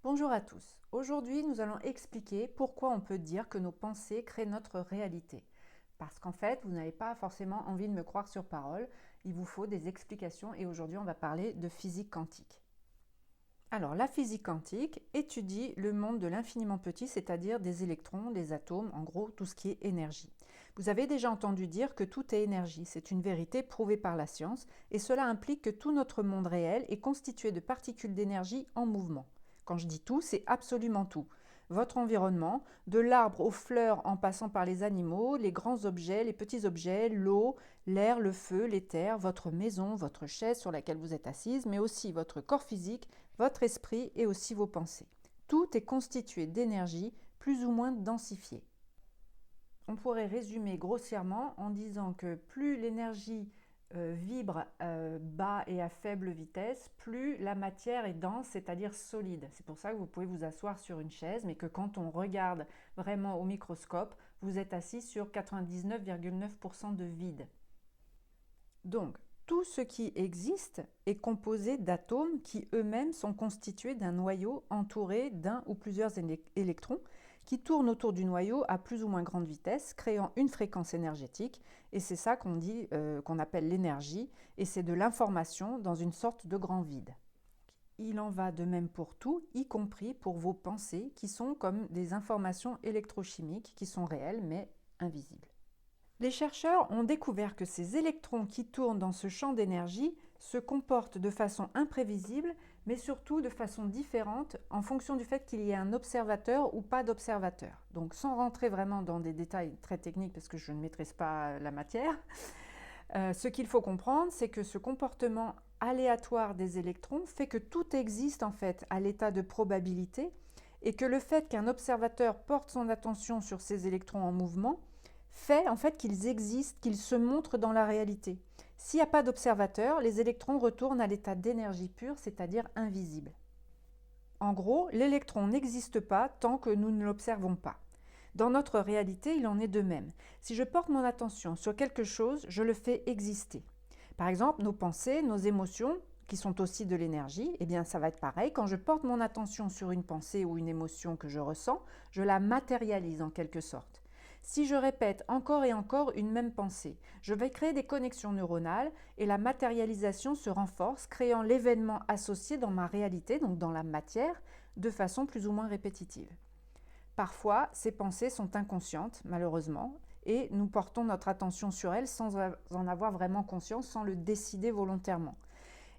Bonjour à tous. Aujourd'hui, nous allons expliquer pourquoi on peut dire que nos pensées créent notre réalité. Parce qu'en fait, vous n'avez pas forcément envie de me croire sur parole, il vous faut des explications et aujourd'hui, on va parler de physique quantique. Alors, la physique quantique étudie le monde de l'infiniment petit, c'est-à-dire des électrons, des atomes, en gros, tout ce qui est énergie. Vous avez déjà entendu dire que tout est énergie, c'est une vérité prouvée par la science, et cela implique que tout notre monde réel est constitué de particules d'énergie en mouvement. Quand je dis tout, c'est absolument tout. Votre environnement, de l'arbre aux fleurs en passant par les animaux, les grands objets, les petits objets, l'eau, l'air, le feu, l'éther, votre maison, votre chaise sur laquelle vous êtes assise, mais aussi votre corps physique, votre esprit et aussi vos pensées. Tout est constitué d'énergie plus ou moins densifiée. On pourrait résumer grossièrement en disant que plus l'énergie vibre bas et à faible vitesse, plus la matière est dense, c'est-à-dire solide. C'est pour ça que vous pouvez vous asseoir sur une chaise, mais que quand on regarde vraiment au microscope, vous êtes assis sur 99,9% de vide. Donc, tout ce qui existe est composé d'atomes qui eux-mêmes sont constitués d'un noyau entouré d'un ou plusieurs électrons qui tournent autour du noyau à plus ou moins grande vitesse, créant une fréquence énergétique. Et c'est ça qu'on dit, qu'on appelle l'énergie, et c'est de l'information dans une sorte de grand vide. Il en va de même pour tout, y compris pour vos pensées, qui sont comme des informations électrochimiques qui sont réelles mais invisibles. Les chercheurs ont découvert que ces électrons qui tournent dans ce champ d'énergie se comportent de façon imprévisible, mais surtout de façon différente en fonction du fait qu'il y ait un observateur ou pas d'observateur. Donc sans rentrer vraiment dans des détails très techniques parce que je ne maîtrise pas la matière, ce qu'il faut comprendre, c'est que ce comportement aléatoire des électrons fait que tout existe en fait à l'état de probabilité et que le fait qu'un observateur porte son attention sur ces électrons en mouvement fait en fait qu'ils existent, qu'ils se montrent dans la réalité. S'il n'y a pas d'observateur, les électrons retournent à l'état d'énergie pure, c'est-à-dire invisible. En gros, l'électron n'existe pas tant que nous ne l'observons pas. Dans notre réalité, il en est de même. Si je porte mon attention sur quelque chose, je le fais exister. Par exemple, nos pensées, nos émotions, qui sont aussi de l'énergie, eh bien ça va être pareil. Quand je porte mon attention sur une pensée ou une émotion que je ressens, je la matérialise en quelque sorte. Si je répète encore et encore une même pensée, je vais créer des connexions neuronales et la matérialisation se renforce, créant l'événement associé dans ma réalité, donc dans la matière, de façon plus ou moins répétitive. Parfois, ces pensées sont inconscientes, malheureusement, et nous portons notre attention sur elles sans en avoir vraiment conscience, sans le décider volontairement.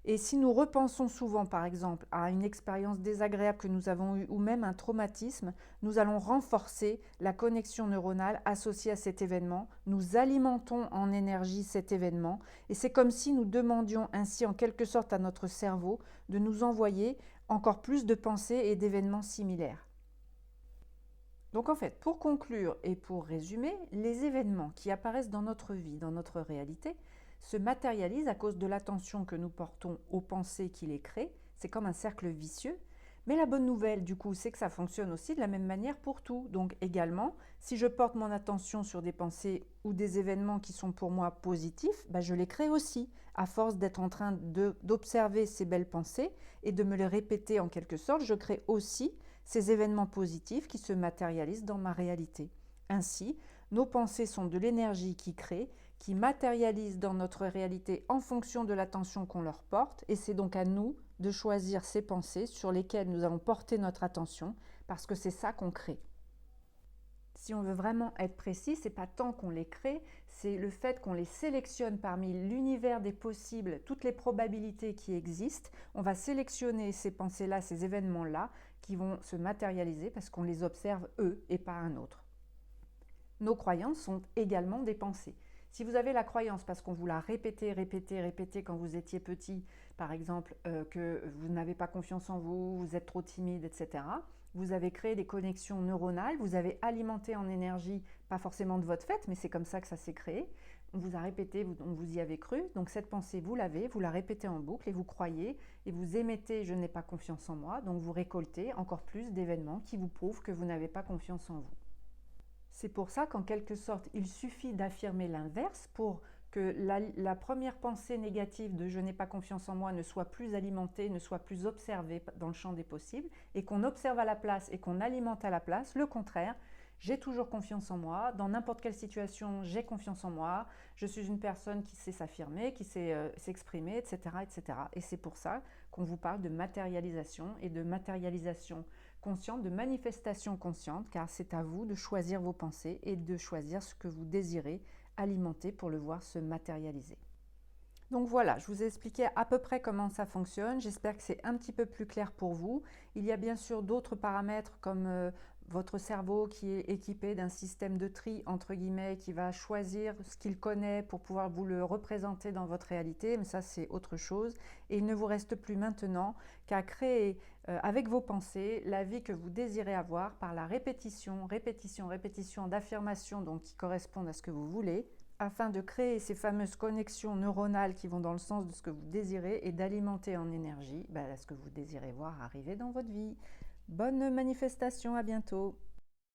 Et si nous repensons souvent, par exemple, à une expérience désagréable que nous avons eue ou même un traumatisme, nous allons renforcer la connexion neuronale associée à cet événement, nous alimentons en énergie cet événement, et c'est comme si nous demandions ainsi en quelque sorte à notre cerveau de nous envoyer encore plus de pensées et d'événements similaires. Donc en fait, pour conclure et pour résumer, les événements qui apparaissent dans notre vie, dans notre réalité, se matérialisent à cause de l'attention que nous portons aux pensées qui les créent. C'est comme un cercle vicieux. Mais la bonne nouvelle, du coup, c'est que ça fonctionne aussi de la même manière pour tout. Donc également, si je porte mon attention sur des pensées ou des événements qui sont pour moi positifs, je les crée aussi, à force d'être en train d'observer ces belles pensées et de me les répéter en quelque sorte, je crée aussi ces événements positifs qui se matérialisent dans ma réalité. Ainsi, nos pensées sont de l'énergie qui crée, qui matérialise dans notre réalité en fonction de l'attention qu'on leur porte, et c'est donc à nous de choisir ces pensées sur lesquelles nous allons porter notre attention, parce que c'est ça qu'on crée. Si on veut vraiment être précis, c'est pas tant qu'on les crée, c'est le fait qu'on les sélectionne parmi l'univers des possibles, toutes les probabilités qui existent. On va sélectionner ces pensées-là, ces événements-là, qui vont se matérialiser parce qu'on les observe eux et pas un autre. Nos croyances sont également des pensées. Si vous avez la croyance, parce qu'on vous l'a répété quand vous étiez petit, par exemple, que vous n'avez pas confiance en vous, vous êtes trop timide, etc., vous avez créé des connexions neuronales, vous avez alimenté en énergie, pas forcément de votre fait, mais c'est comme ça que ça s'est créé. On vous a répété, on vous y avez cru, donc cette pensée, vous l'avez, vous la répétez en boucle et vous croyez, et vous émettez « je n'ai pas confiance en moi », donc vous récoltez encore plus d'événements qui vous prouvent que vous n'avez pas confiance en vous. C'est pour ça qu'en quelque sorte, il suffit d'affirmer l'inverse pour que la première pensée négative de je n'ai pas confiance en moi ne soit plus alimentée, ne soit plus observée dans le champ des possibles, et qu'on observe à la place et qu'on alimente à la place le contraire. J'ai toujours confiance en moi, dans n'importe quelle situation, j'ai confiance en moi, je suis une personne qui sait s'affirmer, qui sait s'exprimer, etc., etc. Et c'est pour ça qu'on vous parle de matérialisation et de matérialisation consciente, de manifestation consciente, car c'est à vous de choisir vos pensées et de choisir ce que vous désirez alimenter pour le voir se matérialiser. Donc voilà, je vous ai expliqué à peu près comment ça fonctionne. J'espère que c'est un petit peu plus clair pour vous. Il y a bien sûr d'autres paramètres comme votre cerveau qui est équipé d'un système de tri, entre guillemets, qui va choisir ce qu'il connaît pour pouvoir vous le représenter dans votre réalité. Mais ça, c'est autre chose. Et il ne vous reste plus maintenant qu'à créer avec vos pensées la vie que vous désirez avoir par la répétition, répétition, répétition d'affirmations donc qui correspondent à ce que vous voulez, afin de créer ces fameuses connexions neuronales qui vont dans le sens de ce que vous désirez et d'alimenter en énergie ce que vous désirez voir arriver dans votre vie. Bonne manifestation, à bientôt!